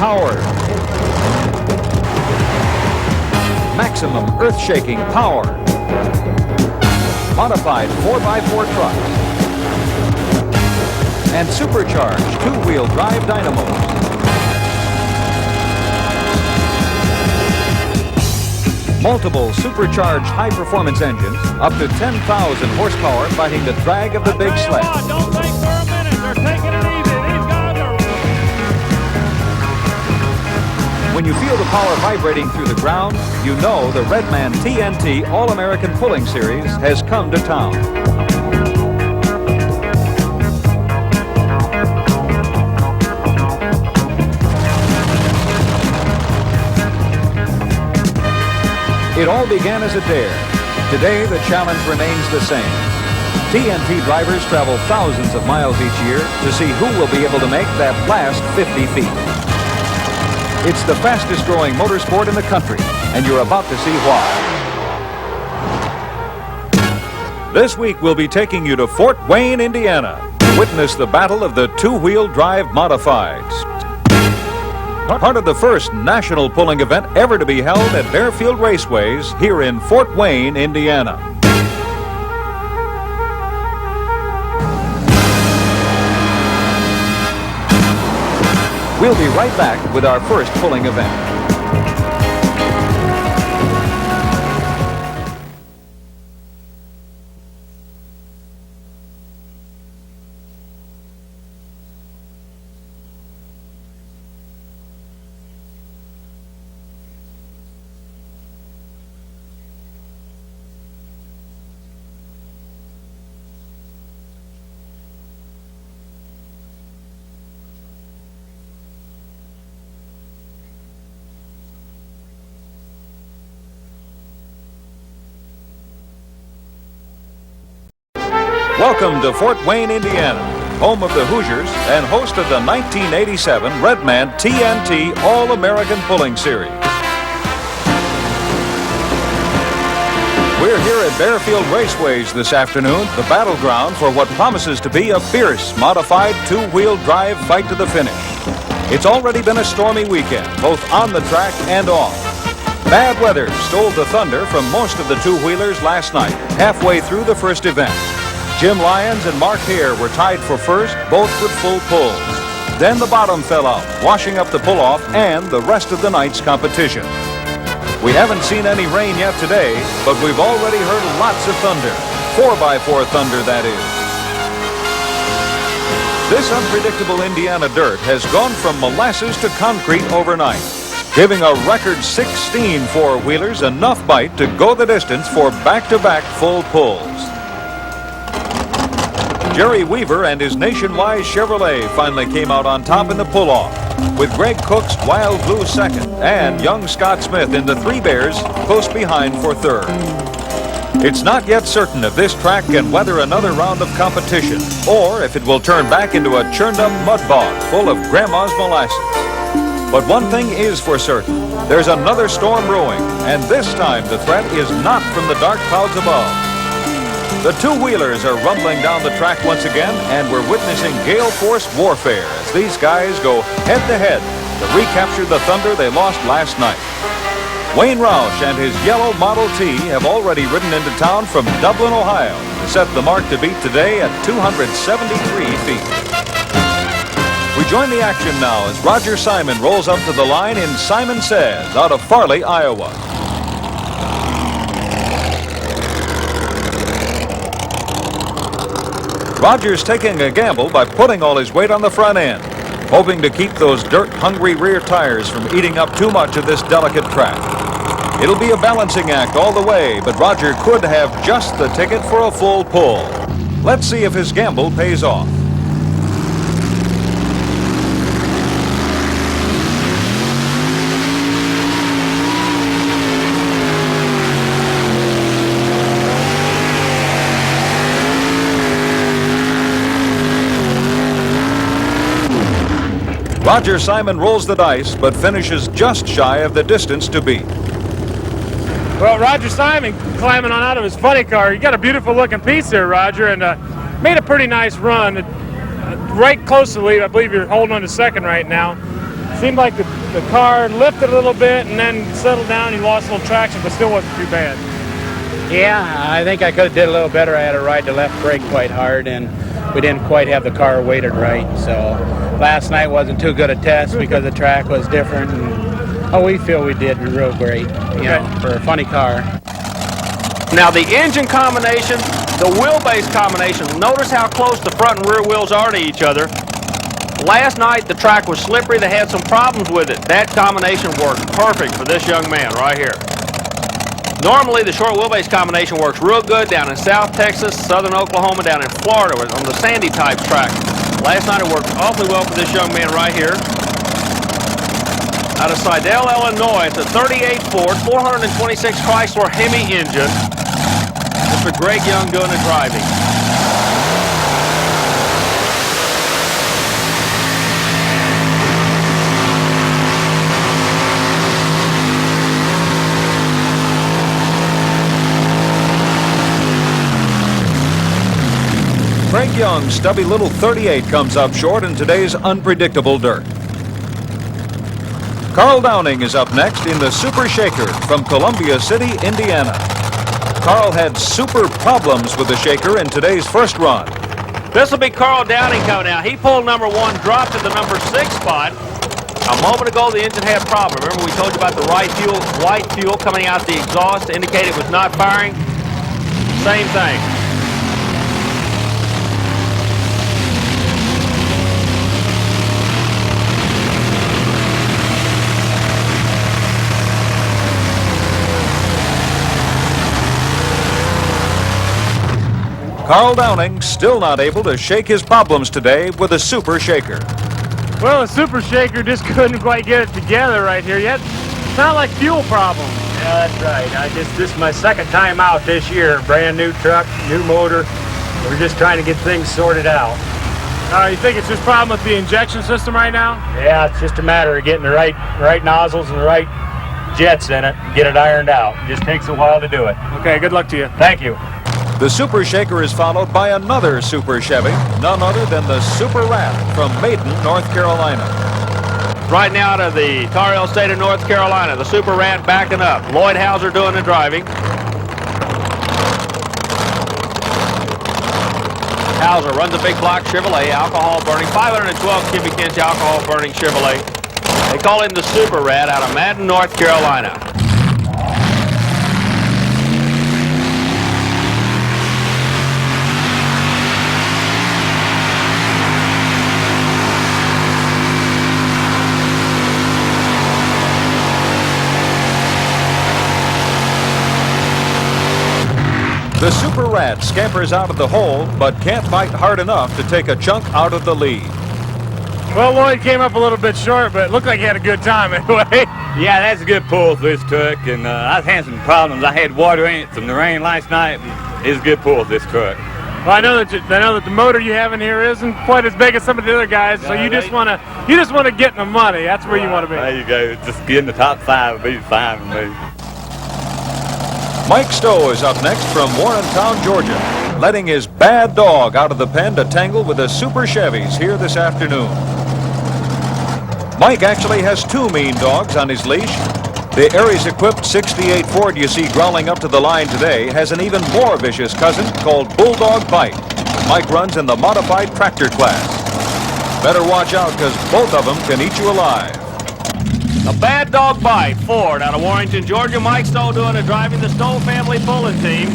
power. Maximum earth-shaking power. Modified 4x4 trucks. And supercharged two-wheel drive dynamos. Multiple supercharged high-performance engines, up to 10,000 horsepower, fighting the drag of the big sled. Don't think for a minute. They're taking it easy. These guys are... When you feel the power vibrating through the ground, you know the Redman TNT All-American Pulling Series has come to town. It all began as a dare. Today, the challenge remains the same. TNT drivers travel thousands of miles each year to see who will be able to make that last 50 feet. It's the fastest growing motorsport in the country, and you're about to see why. This week, we'll be taking you to Fort Wayne, Indiana, to witness the battle of the two-wheel drive modifieds. Part of the first national pulling event ever to be held at Baer Field Raceways here in Fort Wayne, Indiana. We'll be right back with our first pulling event. Welcome to Fort Wayne, Indiana, home of the Hoosiers and host of the 1987 Redman TNT All-American Pulling Series. We're here at Baer Field Raceways this afternoon, the battleground for what promises to be a fierce, modified two-wheel drive fight to the finish. It's already been a stormy weekend, both on the track and off. Bad weather stole the thunder from most of the two-wheelers last night, halfway through the first event. Jim Lyons and Mark Hare were tied for first, both with full pulls. Then the bottom fell out, washing up the pull-off and the rest of the night's competition. We haven't seen any rain yet today, but we've already heard lots of thunder. 4x4 thunder, that is. This unpredictable Indiana dirt has gone from molasses to concrete overnight, giving a record 16 four-wheelers enough bite to go the distance for back-to-back full pulls. Jerry Weaver and his Nationwide Chevrolet finally came out on top in the pull-off, with Greg Cook's Wild Blue second and young Scott Smith in the Three Bears close behind for third. It's not yet certain if this track can weather another round of competition, or if it will turn back into a churned-up mud bog full of Grandma's molasses. But one thing is for certain, there's another storm brewing, and this time the threat is not from the dark clouds above. The two-wheelers are rumbling down the track once again, and we're witnessing gale-force warfare as these guys go head-to-head to recapture the thunder they lost last night. Wayne Roush and his yellow Model T have already ridden into town from Dublin, Ohio, to set the mark to beat today at 273 feet. We join the action now as Roger Simon rolls up to the line in Simon Says out of Farley, Iowa. Roger's taking a gamble by putting all his weight on the front end, hoping to keep those dirt-hungry rear tires from eating up too much of this delicate track. It'll be a balancing act all the way, but Roger could have just the ticket for a full pull. Let's see if his gamble pays off. Roger Simon rolls the dice, but finishes just shy of the distance to beat. Well, Roger Simon climbing on out of his funny car. You got a beautiful looking piece there, Roger, and made a pretty nice run. Right close to the lead. I believe you're holding on to second right now. Seemed like the the car lifted a little bit and then settled down. You lost a little traction, but still wasn't too bad. Yeah, I think I could have did a little better. I had to ride the left brake quite hard, and we didn't quite have the car weighted right. So last night wasn't too good a test because the track was different. And, we feel we did real great, you know, for a funny car. Now the engine combination, the wheelbase combination, notice how close the front and rear wheels are to each other. Last night the track was slippery, they had some problems with it. That combination worked perfect for this young man right here. Normally the short wheelbase combination works real good down in South Texas, Southern Oklahoma, down in Florida on the sandy type track. Last night it worked awfully well for this young man right here. Out of Slidell, Illinois, it's a 38 Ford, 426 Chrysler Hemi engine. Just a great young doing the driving. Frank Young's stubby little 38 comes up short in today's unpredictable dirt. Carl Downing is up next in the Super Shaker from Columbia City, Indiana. Carl had super problems with the shaker in today's first run. This will be Carl Downing coming out. He pulled number 1, dropped to the number 6 spot. A moment ago, the engine had a problem. Remember we told you about the white fuel coming out the exhaust to indicate it was not firing? Same thing. Carl Downing still not able to shake his problems today with a Super Shaker. Well, the Super Shaker just couldn't quite get it together right here yet. It's not like fuel problems. Yeah, that's right. This is my second time out this year. Brand new truck, new motor. We're just trying to get things sorted out. You think it's just a problem with the injection system right now? Yeah, it's just a matter of getting the right nozzles and the right jets in it, get it ironed out. It just takes a while to do it. Okay, good luck to you. Thank you. The Super Shaker is followed by another Super Chevy, none other than the Super Rat from Maiden, North Carolina. Right now out of the Tar Heel state of North Carolina, the Super Rat backing up. Lloyd Houser doing the driving. Houser runs a big block Chevrolet, alcohol burning, 512 cubic inch alcohol burning Chevrolet. They call him the Super Rat out of Madden, North Carolina. The Super Rat scampers out of the hole, but can't fight hard enough to take a chunk out of the lead. Well, Lloyd came up a little bit short, but it looked like he had a good time anyway. Yeah, that's a good pull for this truck, and I've had some problems. I had water in it from the rain last night, and it's a good pull for this truck. Well, I know that the motor you have in here isn't quite as big as some of the other guys, so you just want to get in the money. That's where you want to be. There you go. Just get in the top 5 would be fine with me. Mike Stowe is up next from Warrentown, Georgia, letting his bad dog out of the pen to tangle with the Super Chevys here this afternoon. Mike actually has 2 mean dogs on his leash. The Aries-equipped 68 Ford you see growling up to the line today has an even more vicious cousin called Bulldog Bite. Mike runs in the modified tractor class. Better watch out because both of them can eat you alive. A Bad Dog Bite, Ford, out of Warrington, Georgia. Mike Stowe doing the driving, the Stowe family pulling team.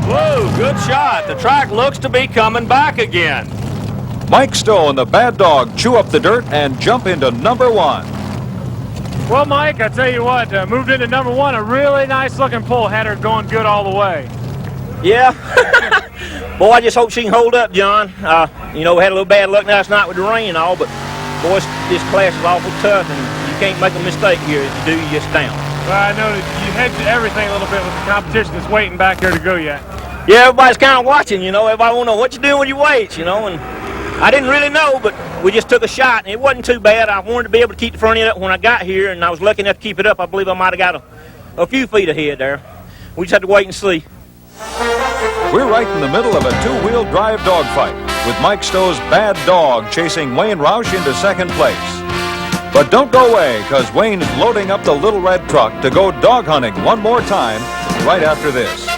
Whoa, good shot. The track looks to be coming back again. Mike Stowe and the Bad Dog chew up the dirt and jump into number 1. Well, Mike, I tell you what, moved into number 1, a really nice looking pull, had her going good all the way. Yeah. Boy, I just hope she can hold up, John. You know, we had a little bad luck last night with the rain and all, but boy, this class is awful tough, and you can't make a mistake here. If you do, you just down. Well, I know that you hedged everything a little bit with the competition that's waiting back there to go yet. Yeah, everybody's kind of watching, you know. Everybody want to know what you doing with your weights, you know, and I didn't really know, but we just took a shot, and it wasn't too bad. I wanted to be able to keep the front end up when I got here, and I was lucky enough to keep it up. I believe I might have got a few feet ahead there. We just had to wait and see. We're right in the middle of a two-wheel drive dogfight, with Mike Stowe's Bad Dog chasing Wayne Roush into second place. But don't go away, because Wayne's loading up the little red truck to go dog hunting one more time right after this.